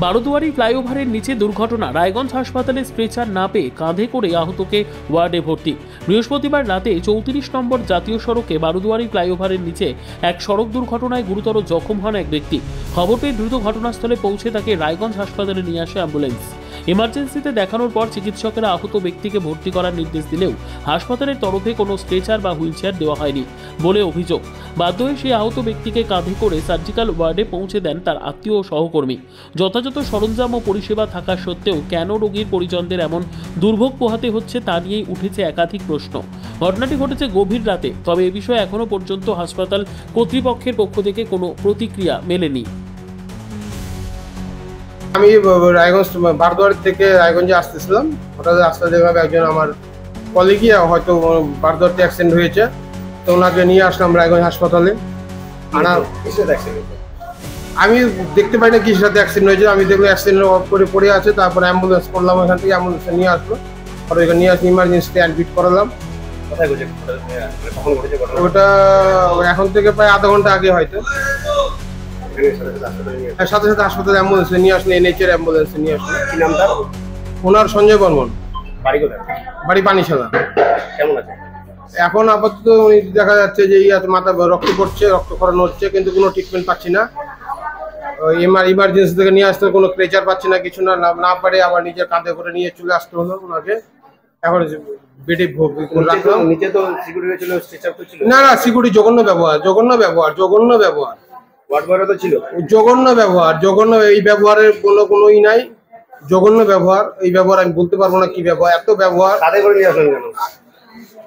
বারোদুয়ারি ফ্লাইওভারের নিচে দুর্ঘটনা। রায়গঞ্জ হাসপাতালে স্ট্রেচার না পেয়ে কাঁধে করে আহতকে ওয়ার্ডে ভর্তি। বৃহস্পতিবার রাতে 34 নম্বর জাতীয় সড়কে বারোদুয়ারি ফ্লাইওভারের নিচে এক সড়ক দুর্ঘটনায় গুরুতর জখম হন এক ব্যক্তি। খবর পেয়ে দ্রুত ঘটনাস্থলে পৌঁছে তাকে রায়গঞ্জ হাসপাতালে নিয়ে আসে অ্যাম্বুলেন্স। ইমার্জেন্সিতে দেখানোর পর চিকিৎসকেরা আহত ব্যক্তিকে ভর্তি করার নির্দেশ দিলেও হাসপাতালের তরফে কোনো স্ট্রেচার বা হুইলচেয়ার দেওয়া হয়নি বলে অভিযোগ। বাধ্য হয়ে সেই আহত ব্যক্তিকে কাঁধে করে সার্জিক্যাল ওয়ার্ডে পৌঁছে দেন তার আত্মীয় ও সহকর্মী। যথাযথ সরঞ্জাম ও পরিষেবা থাকা সত্ত্বেও কেন রোগীর পরিজনদের এমন দুর্ভোগ পোহাতে হচ্ছে তা নিয়েই উঠেছে একাধিক প্রশ্ন। ঘটনাটি ঘটেছে গভীর রাতে, তবে এ বিষয়ে এখনও পর্যন্ত হাসপাতাল কর্তৃপক্ষের পক্ষ থেকে কোনো প্রতিক্রিয়া মেলেনি। আমি রায়গঞ্জ বারদুয়ারি থেকে রায়গঞ্জে আসতেছিলাম। হঠাৎ রাস্তা যেভাবে একজন আমার কলিগই হয়তো বারদুয়ারিতে অ্যাক্সিডেন্ট হয়েছে, তো ওনাকে নিয়ে আসলাম রায়গঞ্জ হাসপাতালে। আমি দেখতে পাই না কিসের সাথে অ্যাক্সিডেন্ট হয়েছে। আমি দেখলাম অ্যাক্সিডেন্ট করে পড়ে আছে, তারপরে অ্যাম্বুলেন্স করলাম, ওইখান থেকে অ্যাম্বুলেন্সে নিয়ে আসলো। পরে ওইখানে নিয়ে আসলে ইমার্জেন্সিতে অ্যাডমিট করালাম। ওটা এখন থেকে প্রায় আধা ঘন্টা আগে হয়তো। সাথে সাথে হাসপাতালে অ্যাম্বুলেন্সে নিয়ে আসলে এনএইচের অ্যাম্বুলেন্সে নিয়ে আসলে। কি নাম তার? ওনার সঞ্জয় বর্মন। বাড়ি কোথায়? বাড়ি পানিশালা। কেমন আছে এখন? আপাতত দেখা যাচ্ছে যে মাথা রক্ত পড়ছে, রক্তক্ষরণ হচ্ছে, কিন্তু কোনো ট্রিটমেন্ট পাচ্ছি না। ইমার্জেন্সি থেকে নিয়ে আসতে কোনো ক্রেচার পাচ্ছি না, কিছু না পারে আবার নিজের কাঁধে করে নিয়ে চলে আসতে হলো ওনাকে। এখন বেডে রাখলাম। নিচে তো সিকিউরিটি ছিল, স্ট্রেচার তো ছিল না। সিকিউরিটি জঘন্য ব্যবহার। জঘন্য ব্যবহার। এই ব্যবহারের কোনোই নাই। জঘন্য ব্যবহার। এই ব্যবহার আমি বলতে পারবো না কি ব্যবহার, এত ব্যবহার। কাঁধে করে নিয়ে আসলেন কেন?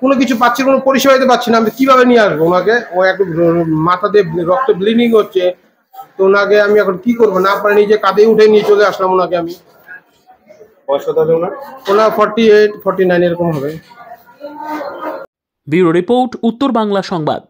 কোনো কিছু পাচ্ছি, কোনো পরিষেবা দিতে পাচ্ছি না। আমি কিভাবে নিয়ে আসবো ওনাকে? ও একটু মাথা দিয়ে রক্ত ব্লিডিং হচ্ছে, তো ওনাকে আমি এখন কি করবো? না পারে নিজে কাঁধে উঠে নিয়ে চলে আসলাম ওনাকে আমি। বয়স কত হবে ওনার? 48, 49 এরকম হবে। ব্যুরো রিপোর্ট, উত্তর বাংলা সংবাদ।